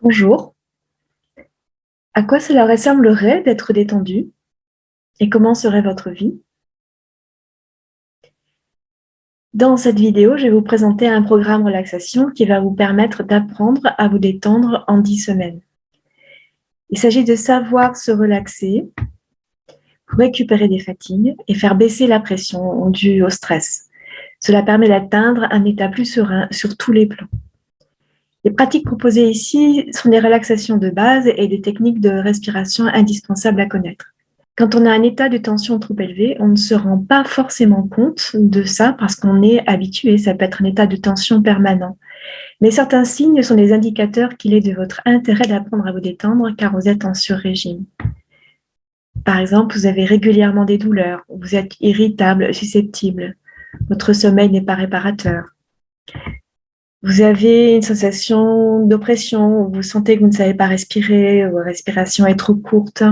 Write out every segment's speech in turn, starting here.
Bonjour. À quoi cela ressemblerait d'être détendu? Et comment serait votre vie? Dans cette vidéo, je vais vous présenter un programme relaxation qui va vous permettre d'apprendre à vous détendre en 10 semaines. Il s'agit de savoir se relaxer pour récupérer des fatigues et faire baisser la pression due au stress. Cela permet d'atteindre un état plus serein sur tous les plans. Les pratiques proposées ici sont des relaxations de base et des techniques de respiration indispensables à connaître. Quand on a un état de tension trop élevé, on ne se rend pas forcément compte de ça parce qu'on est habitué, ça peut être un état de tension permanent. Mais certains signes sont des indicateurs qu'il est de votre intérêt d'apprendre à vous détendre car vous êtes en sur-régime. Par exemple, vous avez régulièrement des douleurs, vous êtes irritable, susceptible, votre sommeil n'est pas réparateur. Vous avez une sensation d'oppression, vous sentez que vous ne savez pas respirer, votre respiration est trop courte.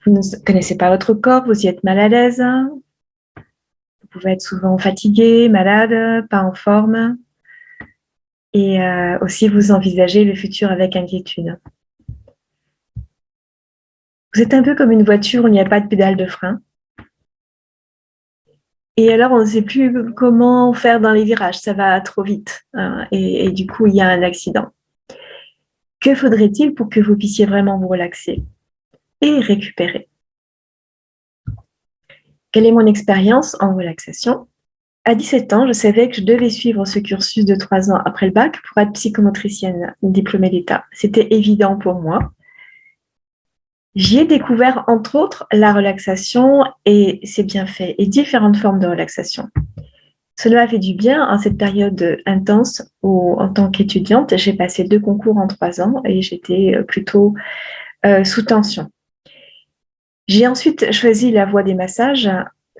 Vous ne connaissez pas votre corps, vous y êtes mal à l'aise. Vous pouvez être souvent fatigué, malade, pas en forme. Et aussi, vous envisagez le futur avec inquiétude. Vous êtes un peu comme une voiture où il n'y a pas de pédale de frein. Et alors, on ne sait plus comment faire dans les virages, ça va trop vite. Et du coup, il y a un accident. Que faudrait-il pour que vous puissiez vraiment vous relaxer et récupérer? Quelle est mon expérience en relaxation? À 17 ans, je savais que je devais suivre ce cursus de 3 ans après le bac pour être psychomotricienne diplômée d'État. C'était évident pour moi. J'y ai découvert, entre autres, la relaxation et ses bienfaits et différentes formes de relaxation. Cela a fait du bien en cette période intense où, en tant qu'étudiante, j'ai passé 2 concours en 3 ans et j'étais plutôt sous tension. J'ai ensuite choisi la voie des massages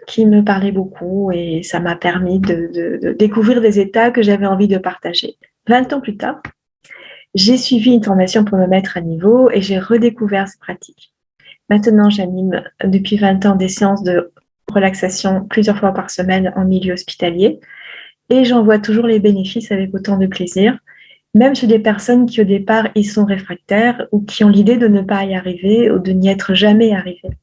qui me parlait beaucoup et ça m'a permis de découvrir des états que j'avais envie de partager. 20 ans plus tard, j'ai suivi une formation pour me mettre à niveau et j'ai redécouvert ces pratiques. Maintenant, j'anime depuis 20 ans des séances de relaxation plusieurs fois par semaine en milieu hospitalier et j'en vois toujours les bénéfices avec autant de plaisir, même chez des personnes qui au départ y sont réfractaires ou qui ont l'idée de ne pas y arriver ou de n'y être jamais arrivées.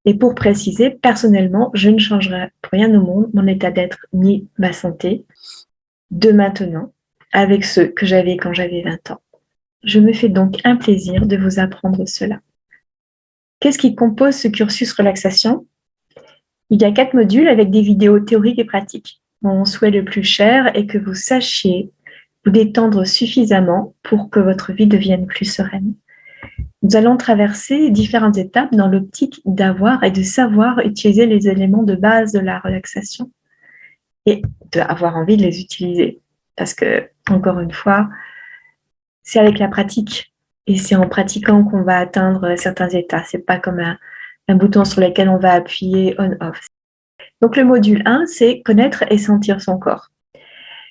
Et pour préciser, personnellement, je ne changerai pour rien au monde mon état d'être ni ma santé de maintenant avec ceux que j'avais quand j'avais 20 ans. Je me fais donc un plaisir de vous apprendre cela. Qu'est-ce qui compose ce cursus relaxation? Il y a 4 modules avec des vidéos théoriques et pratiques. Mon souhait le plus cher est que vous sachiez vous détendre suffisamment pour que votre vie devienne plus sereine. Nous allons traverser différentes étapes dans l'optique d'avoir et de savoir utiliser les éléments de base de la relaxation et d'avoir envie de les utiliser. Parce que, encore une fois, c'est avec la pratique et c'est en pratiquant qu'on va atteindre certains états. C'est pas comme un bouton sur lequel on va appuyer on-off. Donc le module 1, c'est connaître et sentir son corps.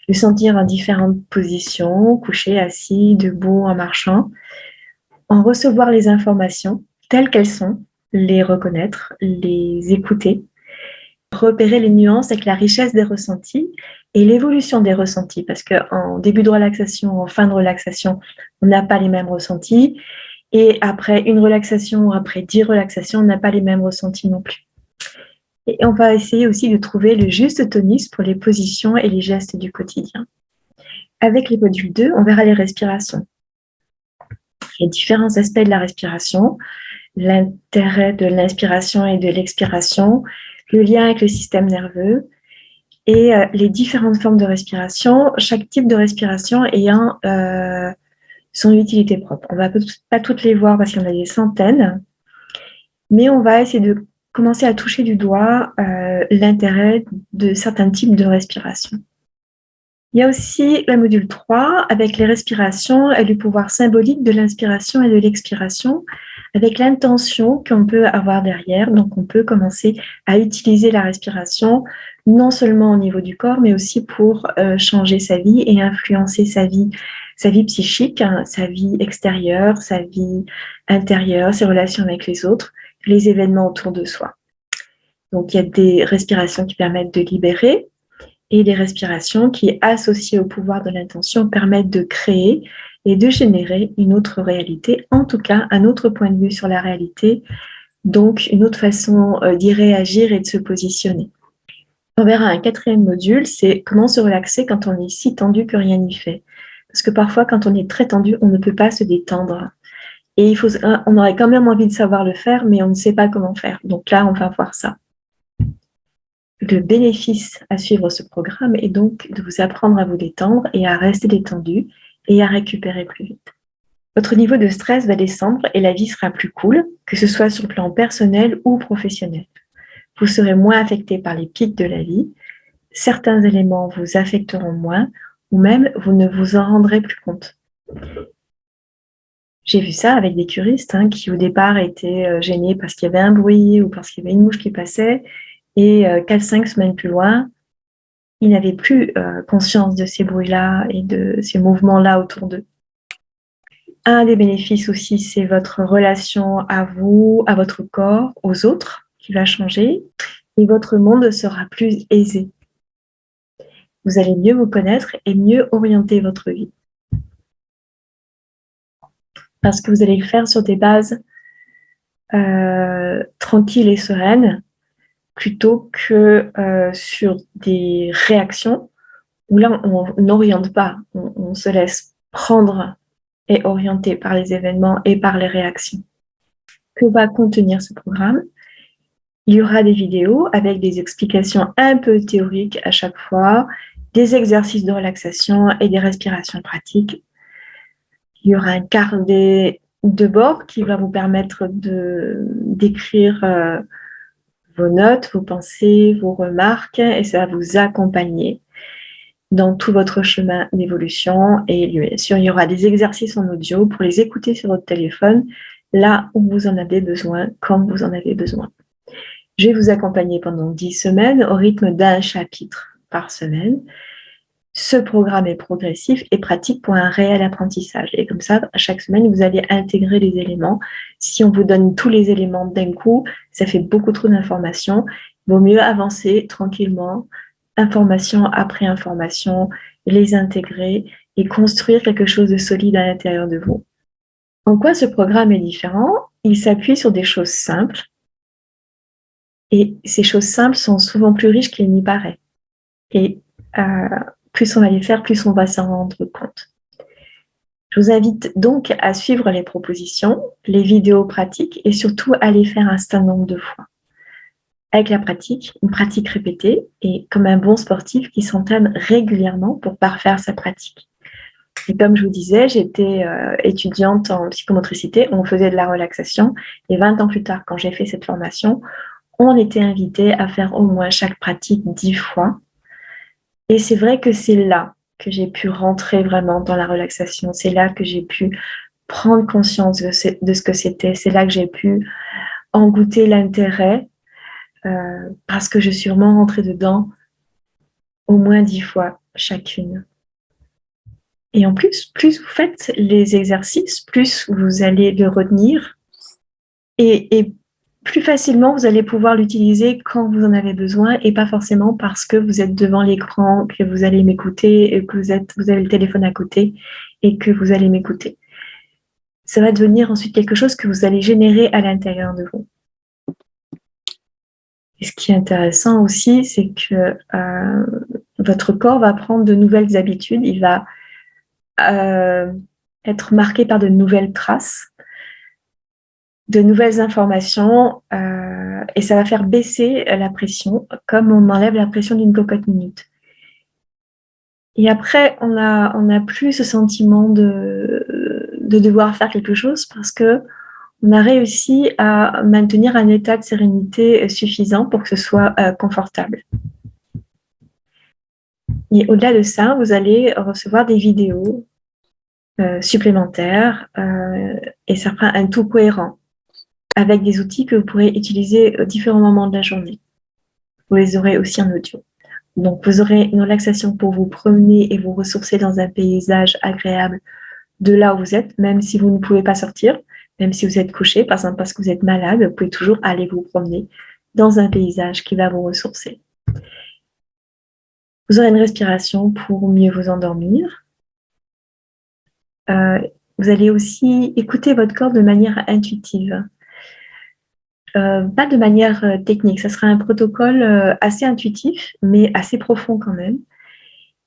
Le sentir en différentes positions, couché, assis, debout, en marchant. En recevoir les informations telles qu'elles sont, les reconnaître, les écouter, repérer les nuances avec la richesse des ressentis et l'évolution des ressentis, parce qu'en début de relaxation, en fin de relaxation, on n'a pas les mêmes ressentis, et après une relaxation ou après 10 relaxations, on n'a pas les mêmes ressentis non plus. Et on va essayer aussi de trouver le juste tonus pour les positions et les gestes du quotidien. Avec les modules 2, on verra les respirations. Il y a différents aspects de la respiration, l'intérêt de l'inspiration et de l'expiration, le lien avec le système nerveux et les différentes formes de respiration, chaque type de respiration ayant son utilité propre. On ne va pas toutes les voir parce qu'il y en a des centaines, mais on va essayer de commencer à toucher du doigt l'intérêt de certains types de respiration. Il y a aussi le module 3 avec les respirations et le pouvoir symbolique de l'inspiration et de l'expiration avec l'intention qu'on peut avoir derrière. Donc, on peut commencer à utiliser la respiration non seulement au niveau du corps, mais aussi pour changer sa vie et influencer sa vie psychique, hein, sa vie extérieure, sa vie intérieure, ses relations avec les autres, les événements autour de soi. Donc, il y a des respirations qui permettent de libérer et les respirations qui, associées au pouvoir de l'intention, permettent de créer et de générer une autre réalité, en tout cas un autre point de vue sur la réalité, donc une autre façon d'y réagir et de se positionner. On verra un 4e module, c'est comment se relaxer quand on est si tendu que rien n'y fait. Parce que parfois, quand on est très tendu, on ne peut pas se détendre. Et on aurait quand même envie de savoir le faire, mais on ne sait pas comment faire. Donc là, on va voir ça. Le bénéfice à suivre ce programme est donc de vous apprendre à vous détendre et à rester détendu et à récupérer plus vite. Votre niveau de stress va descendre et la vie sera plus cool, que ce soit sur le plan personnel ou professionnel. Vous serez moins affecté par les pics de la vie. Certains éléments vous affecteront moins ou même vous ne vous en rendrez plus compte. J'ai vu ça avec des curistes qui au départ étaient gênés parce qu'il y avait un bruit ou parce qu'il y avait une mouche qui passait et 4-5 semaines plus loin, ils n'avaient plus conscience de ces bruits-là et de ces mouvements-là autour d'eux. Un des bénéfices aussi, c'est votre relation à vous, à votre corps, aux autres qui va changer et votre monde sera plus aisé. Vous allez mieux vous connaître et mieux orienter votre vie. Parce que vous allez le faire sur des bases tranquilles et sereines plutôt que sur des réactions où là, on n'oriente pas, on se laisse prendre et orienter par les événements et par les réactions. Que va contenir ce programme? Il y aura des vidéos avec des explications un peu théoriques à chaque fois, des exercices de relaxation et des respirations pratiques. Il y aura un carnet de bord qui va vous permettre d'écrire vos notes, vos pensées, vos remarques, et ça va vous accompagner dans tout votre chemin d'évolution. Et bien sûr, il y aura des exercices en audio pour les écouter sur votre téléphone, là où vous en avez besoin, quand vous en avez besoin. Je vais vous accompagner pendant 10 semaines au rythme d'un chapitre par semaine. Ce programme est progressif et pratique pour un réel apprentissage. Et comme ça, à chaque semaine, vous allez intégrer les éléments. Si on vous donne tous les éléments d'un coup, ça fait beaucoup trop d'informations. Il vaut mieux avancer tranquillement, information après information, les intégrer et construire quelque chose de solide à l'intérieur de vous. En quoi ce programme est différent? Il s'appuie sur des choses simples. Et ces choses simples sont souvent plus riches qu'il n'y paraît. Et plus on va les faire, plus on va s'en rendre compte. Je vous invite donc à suivre les propositions, les vidéos pratiques et surtout à les faire un certain nombre de fois. Avec la pratique, une pratique répétée et comme un bon sportif qui s'entraîne régulièrement pour parfaire sa pratique. Et comme je vous disais, j'étais étudiante en psychomotricité, on faisait de la relaxation et 20 ans plus tard, quand j'ai fait cette formation, on était invité à faire au moins chaque pratique 10 fois. Et c'est vrai que c'est là que j'ai pu rentrer vraiment dans la relaxation. C'est là que j'ai pu prendre conscience de ce que c'était. C'est là que j'ai pu en goûter l'intérêt parce que je suis vraiment rentrée dedans au moins 10 fois chacune. Et en plus vous faites les exercices, plus vous allez le retenir et plus facilement vous allez pouvoir l'utiliser quand vous en avez besoin et pas forcément parce que vous êtes devant l'écran, que vous allez m'écouter et que vous avez le téléphone à côté et que vous allez m'écouter. Ça va devenir ensuite quelque chose que vous allez générer à l'intérieur de vous. Et ce qui est intéressant aussi, c'est que votre corps va prendre de nouvelles habitudes, il va être marqué par de nouvelles traces, de nouvelles informations et ça va faire baisser la pression comme on enlève la pression d'une cocotte minute. Et après, on a plus ce sentiment de devoir faire quelque chose parce que on a réussi à maintenir un état de sérénité suffisant pour que ce soit confortable. Et au-delà de ça, vous allez recevoir des vidéos supplémentaires et ça fera un tout cohérent avec des outils que vous pourrez utiliser à différents moments de la journée. Vous les aurez aussi en audio. Donc, vous aurez une relaxation pour vous promener et vous ressourcer dans un paysage agréable de là où vous êtes, même si vous ne pouvez pas sortir, même si vous êtes couché, par exemple parce que vous êtes malade, vous pouvez toujours aller vous promener dans un paysage qui va vous ressourcer. Vous aurez une respiration pour mieux vous endormir. Vous allez aussi écouter votre corps de manière intuitive. Pas de manière technique, ça sera un protocole assez intuitif, mais assez profond quand même.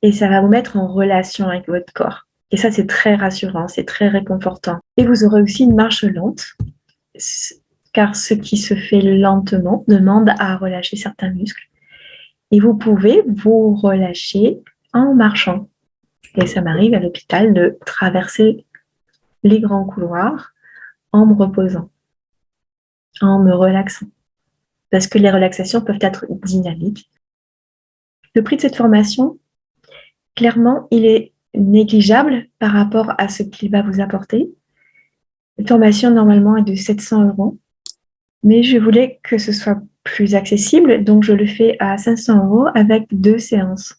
Et ça va vous mettre en relation avec votre corps. Et ça, c'est très rassurant, c'est très réconfortant. Et vous aurez aussi une marche lente, car ce qui se fait lentement demande à relâcher certains muscles. Et vous pouvez vous relâcher en marchant. Et ça m'arrive à l'hôpital de traverser les grands couloirs en me reposant, en me relaxant. Parce que les relaxations peuvent être dynamiques. Le prix de cette formation, clairement, il est négligeable par rapport à ce qu'il va vous apporter. Cette formation, normalement, est de 700 €, mais je voulais que ce soit plus accessible, donc je le fais à 500 € avec 2 séances,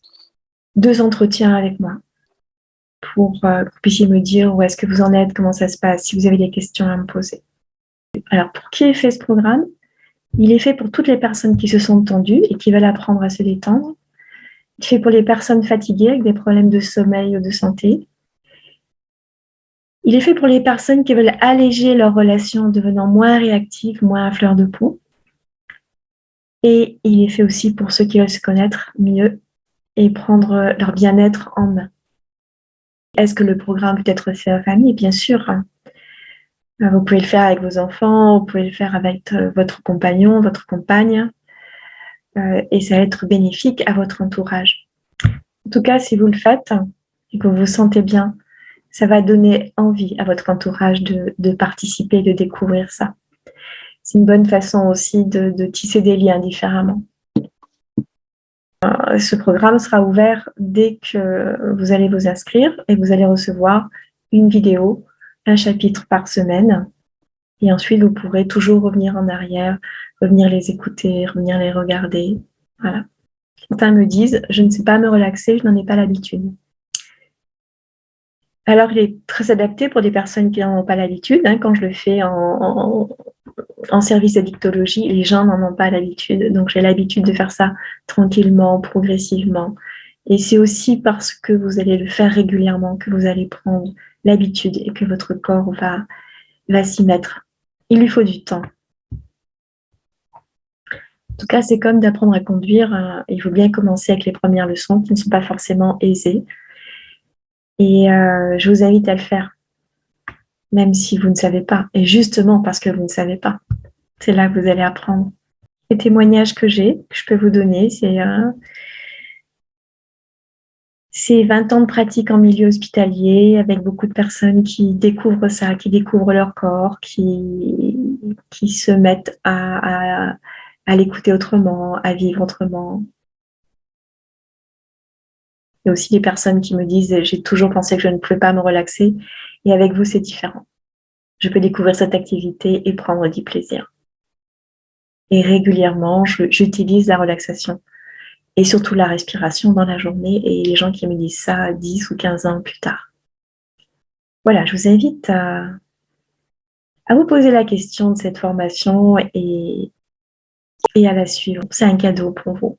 2 entretiens avec moi, pour que vous puissiez me dire où est-ce que vous en êtes, comment ça se passe, si vous avez des questions à me poser. Alors, pour qui est fait ce programme? Il est fait pour toutes les personnes qui se sont tendues et qui veulent apprendre à se détendre. Il est fait pour les personnes fatiguées avec des problèmes de sommeil ou de santé. Il est fait pour les personnes qui veulent alléger leurs relations en devenant moins réactives, moins à fleur de peau. Et il est fait aussi pour ceux qui veulent se connaître mieux et prendre leur bien-être en main. Est-ce que le programme peut être fait en famille? Bien sûr. Vous pouvez le faire avec vos enfants, vous pouvez le faire avec votre compagnon, votre compagne, et ça va être bénéfique à votre entourage. En tout cas, si vous le faites et que vous vous sentez bien, ça va donner envie à votre entourage de participer, de découvrir ça. C'est une bonne façon aussi de tisser des liens différemment. Ce programme sera ouvert dès que vous allez vous inscrire et vous allez recevoir une vidéo, un chapitre par semaine. Et ensuite, vous pourrez toujours revenir en arrière, revenir les écouter, revenir les regarder. Voilà. Certains me disent, je ne sais pas me relaxer, je n'en ai pas l'habitude. Alors, il est très adapté pour des personnes qui n'en ont pas l'habitude. Quand je le fais en service d'addictologie, les gens n'en ont pas l'habitude. Donc, j'ai l'habitude de faire ça tranquillement, progressivement. Et c'est aussi parce que vous allez le faire régulièrement que vous allez prendre l'habitude et que votre corps va s'y mettre. Il lui faut du temps. En tout cas, c'est comme d'apprendre à conduire. Il faut bien commencer avec les premières leçons qui ne sont pas forcément aisées. Et je vous invite à le faire, même si vous ne savez pas. Et justement parce que vous ne savez pas, c'est là que vous allez apprendre. Les témoignages que j'ai, que je peux vous donner, c'est 20 ans de pratique en milieu hospitalier, avec beaucoup de personnes qui découvrent ça, qui découvrent leur corps, qui se mettent à l'écouter autrement, à vivre autrement. Il y a aussi des personnes qui me disent « j'ai toujours pensé que je ne pouvais pas me relaxer » et avec vous, c'est différent. Je peux découvrir cette activité et prendre du plaisir. Et régulièrement, j'utilise la relaxation et surtout la respiration dans la journée et les gens qui me disent ça 10 ou 15 ans plus tard. Voilà, je vous invite à vous poser la question de cette formation et à la suivre. C'est un cadeau pour vous.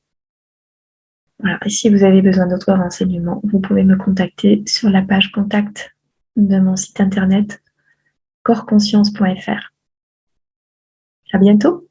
Voilà. Et si vous avez besoin d'autres renseignements, vous pouvez me contacter sur la page contact de mon site internet corpsconscience.fr. À bientôt!